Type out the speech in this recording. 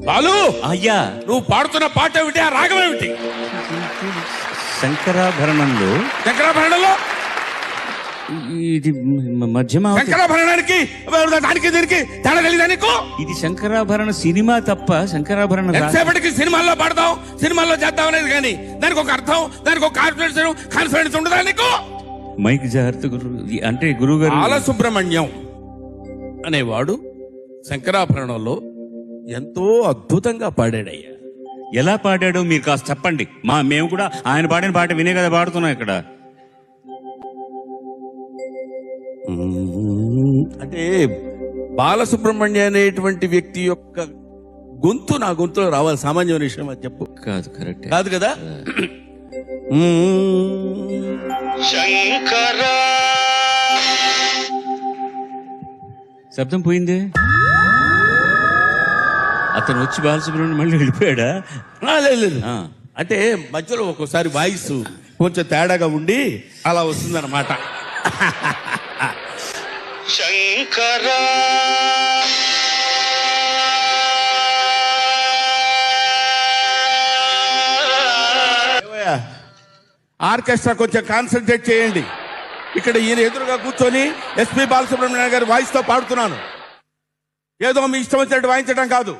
బాలు, అయ్యా, నువ్వు పాడుతున్న పాట ఏమిటి? ఆ రాగం ఏమిటి? శంకరాభరణంలో శంకరాభరణంలో ఇది మధ్యమ. శంకరాభరణానికి దానికి దీనికి తేడా తెలీదా నీకు? ఇది శంకరాభరణ సినిమా తప్ప శంకరాభరణ ఎంతసేపటికి సినిమాల్లో పాడతాం, సినిమాల్లో చేద్దాం అనేది, కానీ దానికి ఒక అర్థం, దానికి ఒక కాన్ఫిడెన్స్ ఉండదా నీకు? మైక్ జాగ్రత్త గురు. అంటే గురువు గారు బాలసుబ్రహ్మణ్యం అనేవాడు శంకరాభరణంలో ఎంతో అద్భుతంగా పాడాడయ్యా. ఎలా పాడాడో మీరు కాస్త చెప్పండి. మేము కూడా ఆయన పాడిన పాట వినే కదా పాడుతున్నాం ఇక్కడ. అంటే బాలసుబ్రహ్మణ్యం అనేటువంటి వ్యక్తి యొక్క గొంతు నా గొంతులో రావాలి. సామాన్యమైన విషయం అది చెప్పు. కాదు, కరెక్ట్ కాదు కదా. శంకరా శబ్దం పోయింది. అతను వచ్చి బాలసుబ్రహ్మణ్యం మళ్ళీ వెళ్ళిపోయాడా? లేదు, అంటే మధ్యలో ఒక్కోసారి వాయిస్ కొంచెం తేడాగా ఉండి అలా వస్తుందన్నమాట. శంకరా ఆర్కెస్ట్రా కొంచెం కాన్సన్ట్రేట్ చేయండి. ఇక్కడ ఈయన ఎదురుగా కూర్చొని ఎస్పి బాలసుబ్రహ్మణ్యం గారి వాయిస్ తో పాడుతున్నాను. ఏదో మీ ఇష్టం వచ్చినట్టు వాయించడం కాదు.